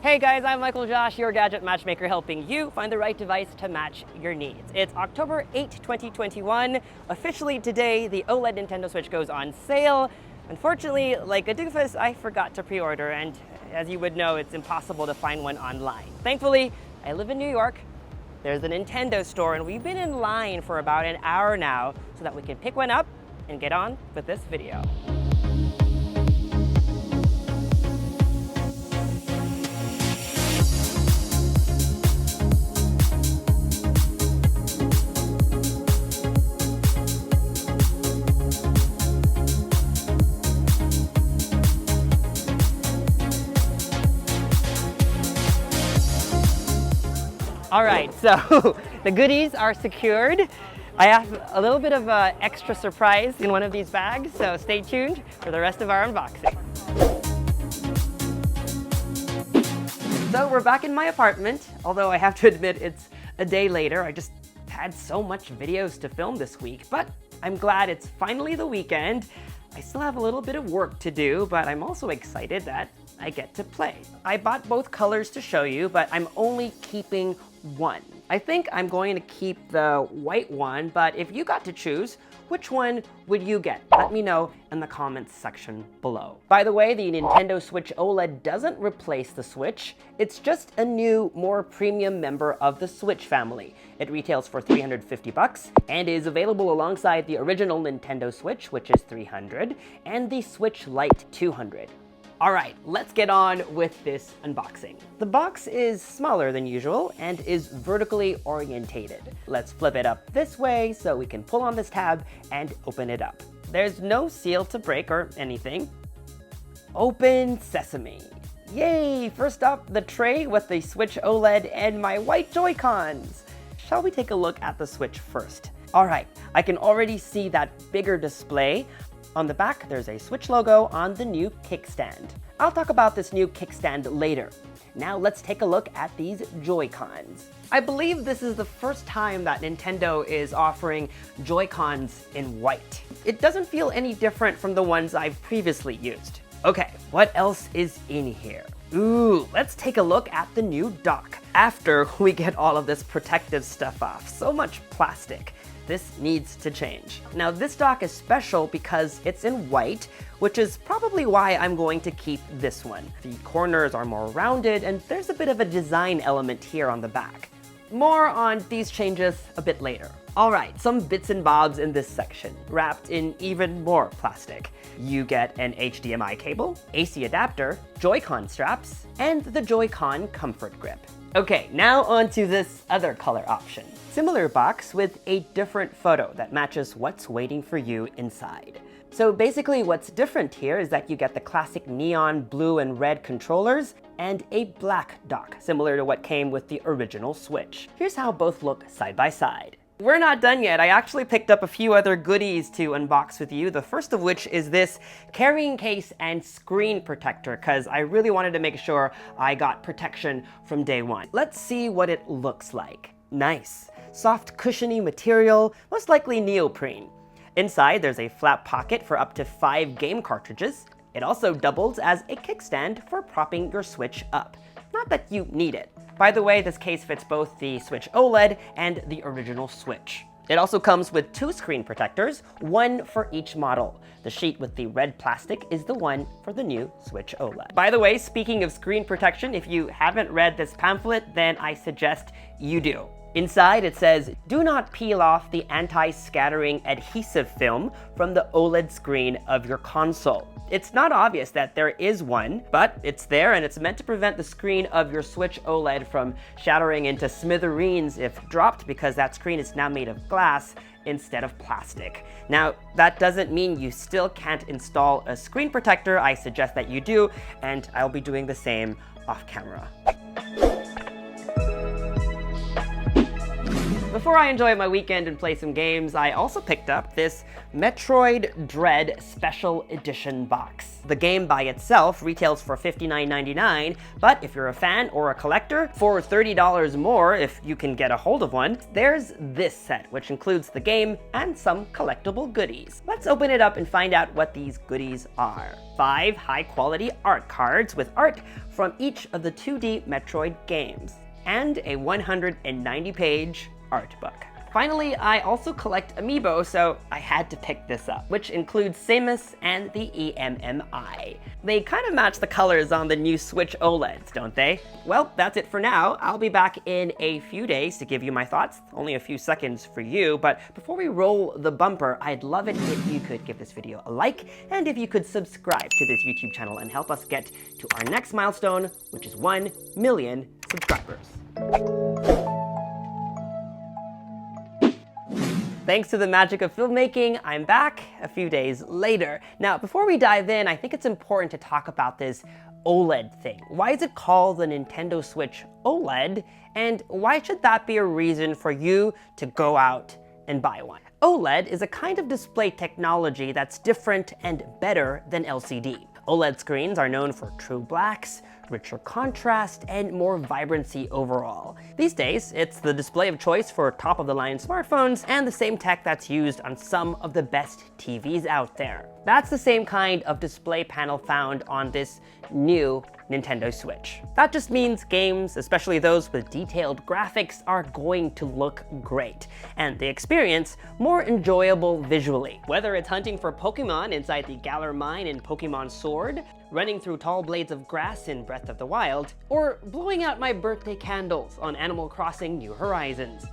Hey guys, I'm MICHAELJOSH, your gadget matchmaker, helping you find the right device to match your needs. It's October 8, 2021. Officially today, the OLED Nintendo Switch goes on sale. Unfortunately, like a doofus, I forgot to pre-order, and as you would know, it's impossible to find one online. Thankfully, I live in New York. There's a Nintendo store, and we've been in line for about an hour now so that we can pick one up and get on with this video. All right, so the goodies are secured. I have a little bit of an extra surprise in one of these bags, so stay tuned for the rest of our unboxing. So we're back in my apartment, although I have to admit it's a day later. I just had so much videos to film this week, but I'm glad it's finally the weekend. I still have a little bit of work to do, but I'm also excited that I get to play. I bought both colors to show you, but I'm only keeping one. I think I'm going to keep the white one, but if you got to choose, which one would you get? Let me know in the comments section below. By the way, the Nintendo Switch OLED doesn't replace the Switch. It's just a new, more premium member of the Switch family. It retails for $350 and is available alongside the original Nintendo Switch, which is $300, and the Switch Lite $200. All right, let's get on with this unboxing. The box is smaller than usual and is vertically orientated. Let's flip it up this way so we can pull on this tab and open it up. There's no seal to break or anything. Open sesame. Yay! First up, the tray with the Switch OLED and my white Joy-Cons. Shall we take a look at the Switch first? All right, I can already see that bigger display. On the back, there's a Switch logo on the new kickstand. I'll talk about this new kickstand later. Now let's take a look at these Joy-Cons. I believe this is the first time that Nintendo is offering Joy-Cons in white. It doesn't feel any different from the ones I've previously used. Okay, what else is in here? Ooh, let's take a look at the new dock. After we get all of this protective stuff off, so much plastic. This needs to change. Now this dock is special because it's in white, which is probably why I'm going to keep this one. The corners are more rounded and there's a bit of a design element here on the back. More on these changes a bit later. All right, some bits and bobs in this section, wrapped in even more plastic. You get an HDMI cable, AC adapter, Joy-Con straps, and the Joy-Con comfort grip. Okay, now onto this other color option. Similar box with a different photo that matches what's waiting for you inside. So basically what's different here is that you get the classic neon blue and red controllers and a black dock, similar to what came with the original Switch. Here's how both look side by side. We're not done yet. I actually picked up a few other goodies to unbox with you. The first of which is this carrying case and screen protector, because I really wanted to make sure I got protection from day one. Let's see what it looks like. Nice. Soft, cushiony material, most likely neoprene. Inside, there's a flap pocket for up to 5 game cartridges. It also doubles as a kickstand for propping your Switch up. Not that you need it. By the way, this case fits both the Switch OLED and the original Switch. It also comes with 2 screen protectors, one for each model. The sheet with the red plastic is the one for the new Switch OLED. By the way, speaking of screen protection, if you haven't read this pamphlet, then I suggest you do. Inside it says, do not peel off the anti-scattering adhesive film from the OLED screen of your console. It's not obvious that there is one, but it's there and it's meant to prevent the screen of your Switch OLED from shattering into smithereens if dropped, because that screen is now made of glass instead of plastic. Now, that doesn't mean you still can't install a screen protector. I suggest that you do, and I'll be doing the same off camera. The before I enjoy my weekend and play some games, I also picked up this Metroid Dread Special Edition box. The game by itself retails for $59.99, but if you're a fan or a collector, for $30 more if you can get a hold of one, there's this set, which includes the game and some collectible goodies. Let's open it up and find out what these goodies are. 5 high-quality art cards with art from each of the 2D Metroid games, and a 190-page art book. Finally, I also collect amiibo, so I had to pick this up, which includes Samus and the EMMI. They kind of match the colors on the new Switch OLEDs, don't they? Well, that's it for now. I'll be back in a few days to give you my thoughts. Only a few seconds for you, but before we roll the bumper, I'd love it if you could give this video a like, and if you could subscribe to this YouTube channel and help us get to our next milestone, which is 1 million subscribers. Thanks to the magic of filmmaking, I'm back a few days later. Now, before we dive in, I think it's important to talk about this OLED thing. Why is it called the Nintendo Switch OLED? And why should that be a reason for you to go out and buy one? OLED is a kind of display technology that's different and better than LCD. OLED screens are known for true blacks, richer contrast, and more vibrancy overall. These days, it's the display of choice for top-of-the-line smartphones and the same tech that's used on some of the best TVs out there. That's the same kind of display panel found on this new Nintendo Switch. That just means games, especially those with detailed graphics, are going to look great, and the experience more enjoyable visually. Whether it's hunting for Pokemon inside the Galar Mine in Pokemon Sword, running through tall blades of grass in Breath of the Wild, or blowing out my birthday candles on Animal Crossing New Horizons,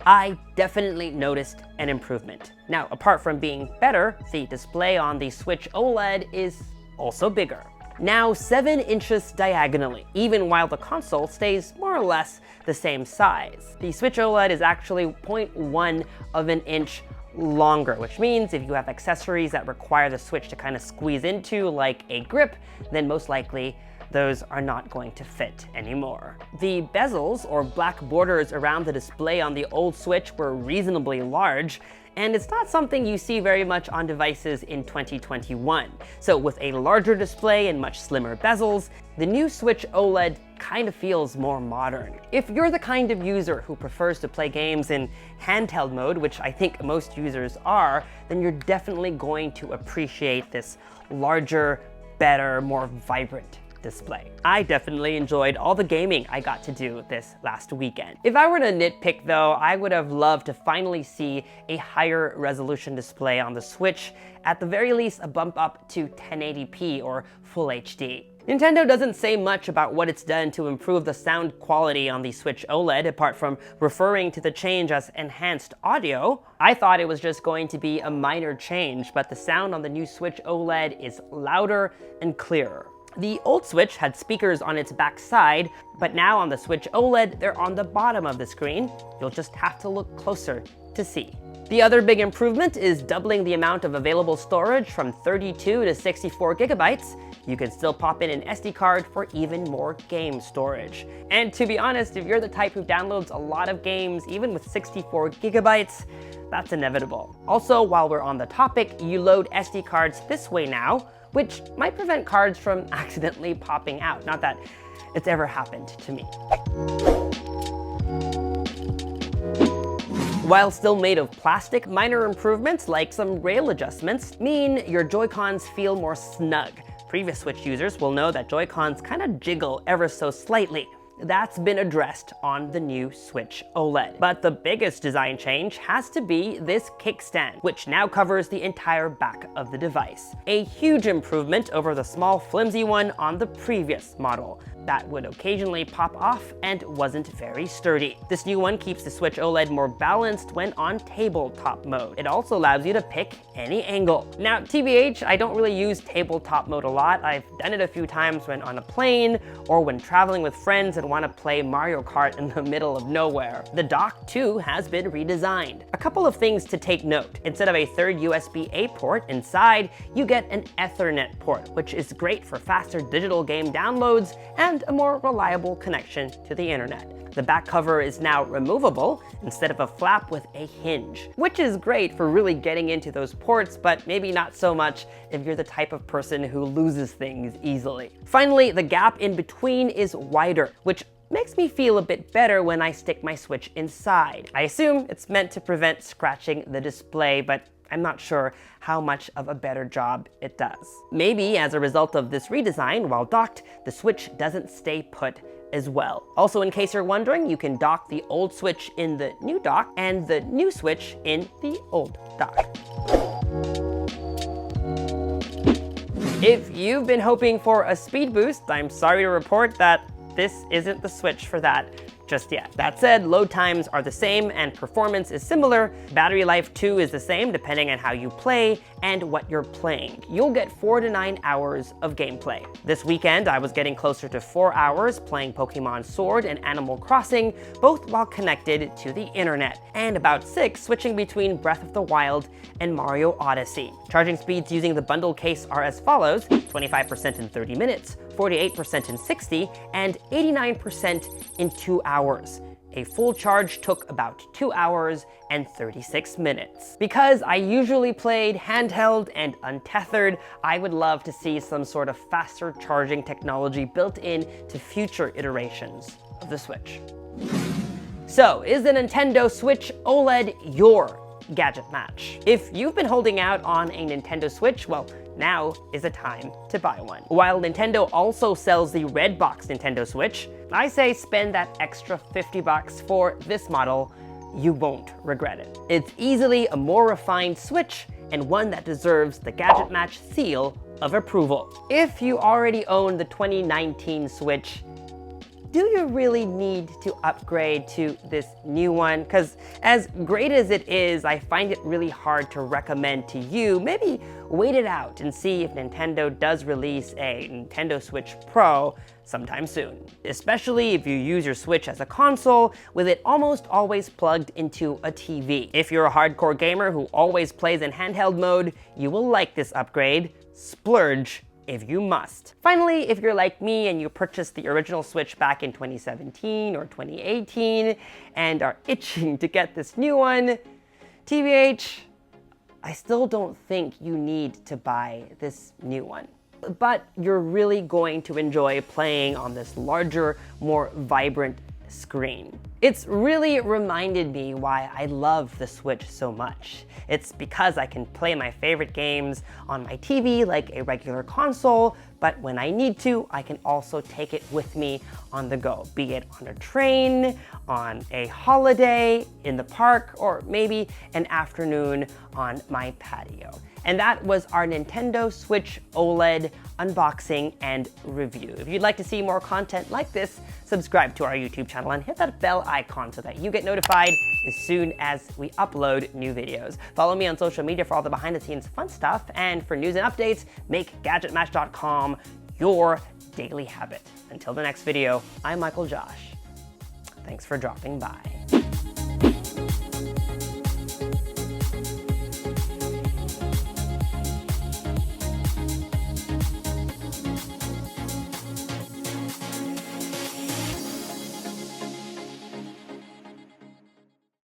I definitely noticed an improvement. Now, apart from being better, the display on the Switch OLED is also bigger. Now 7 inches diagonally, even while the console stays more or less the same size. The Switch OLED is actually 0.1 of an inch longer, which means if you have accessories that require the Switch to kind of squeeze into, like a grip, then most likely those are not going to fit anymore. The bezels, or black borders around the display on the old Switch, were reasonably large, and it's not something you see very much on devices in 2021. So with a larger display and much slimmer bezels, the new Switch OLED kind of feels more modern. If you're the kind of user who prefers to play games in handheld mode, which I think most users are, then you're definitely going to appreciate this larger, better, more vibrant display. I definitely enjoyed all the gaming I got to do this last weekend. If I were to nitpick though, I would have loved to finally see a higher resolution display on the Switch, at the very least a bump up to 1080p or Full HD. Nintendo doesn't say much about what it's done to improve the sound quality on the Switch OLED, apart from referring to the change as enhanced audio. I thought it was just going to be a minor change, but the sound on the new Switch OLED is louder and clearer. The old Switch had speakers on its back side, but now on the Switch OLED, they're on the bottom of the screen. You'll just have to look closer to see. The other big improvement is doubling the amount of available storage from 32 to 64 gigabytes. You can still pop in an SD card for even more game storage. And to be honest, if you're the type who downloads a lot of games, even with 64 gigabytes, that's inevitable. Also, while we're on the topic, you load SD cards this way now, which might prevent cards from accidentally popping out. Not that it's ever happened to me. While still made of plastic, minor improvements like some rail adjustments mean your Joy-Cons feel more snug. Previous Switch users will know that Joy-Cons kind of jiggle ever so slightly. That's been addressed on the new Switch OLED. But the biggest design change has to be this kickstand, which now covers the entire back of the device. A huge improvement over the small flimsy one on the previous model that would occasionally pop off and wasn't very sturdy. This new one keeps the Switch OLED more balanced when on tabletop mode. It also allows you to pick any angle. Now, TBH, I don't really use tabletop mode a lot. I've done it a few times when on a plane or when traveling with friends and want to play Mario Kart in the middle of nowhere. The dock, too, has been redesigned. A couple of things to take note. Instead of a third USB-A port inside, you get an Ethernet port, which is great for faster digital game downloads and and a more reliable connection to the internet. The back cover is now removable instead of a flap with a hinge, which is great for really getting into those ports, but maybe not so much if you're the type of person who loses things easily. Finally, the gap in between is wider, which makes me feel a bit better when I stick my Switch inside. I assume it's meant to prevent scratching the display, but I'm not sure how much of a better job it does. Maybe as a result of this redesign, while docked, the Switch doesn't stay put as well. Also, in case you're wondering, you can dock the old Switch in the new dock and the new Switch in the old dock. If you've been hoping for a speed boost, I'm sorry to report that this isn't the Switch for that just yet. That said, load times are the same and performance is similar. Battery life too is the same depending on how you play and what you're playing. You'll get 4 to 9 hours of gameplay. This weekend, I was getting closer to 4 hours playing Pokemon Sword and Animal Crossing, both while connected to the internet, and about 6 switching between Breath of the Wild and Mario Odyssey. Charging speeds using the bundle case are as follows: 25% in 30 minutes, 48% in 60, and 89% in 2 hours. A full charge took about 2 hours and 36 minutes. Because I usually played handheld and untethered, I would love to see some sort of faster charging technology built in to future iterations of the Switch. So, is the Nintendo Switch OLED your gadget match? If you've been holding out on a Nintendo Switch, well, now is the time to buy one. While Nintendo also sells the red box Nintendo Switch, I say spend that extra $50 for this model. You won't regret it. It's easily a more refined Switch and one that deserves the GadgetMatch seal of approval. If you already own the 2019 Switch, do you really need to upgrade to this new one? Because as great as it is, I find it really hard to recommend to you. Maybe wait it out and see if Nintendo does release a Nintendo Switch Pro sometime soon. Especially if you use your Switch as a console, with it almost always plugged into a TV. If you're a hardcore gamer who always plays in handheld mode, you will like this upgrade. Splurge if you must. Finally, if you're like me and you purchased the original Switch back in 2017 or 2018 and are itching to get this new one, TBH, I still don't think you need to buy this new one. But you're really going to enjoy playing on this larger, more vibrant screen. It's really reminded me why I love the Switch so much. It's because I can play my favorite games on my TV like a regular console, but when I need to, I can also take it with me on the go, be it on a train, on a holiday, in the park, or maybe an afternoon on my patio. And that was our Nintendo Switch OLED unboxing and review. If you'd like to see more content like this, subscribe to our YouTube channel and hit that bell icon so that you get notified as soon as we upload new videos. Follow me on social media for all the behind the scenes fun stuff, and for news and updates, make GadgetMatch.com your daily habit. Until the next video, I'm MICHAELJOSH. Thanks for dropping by.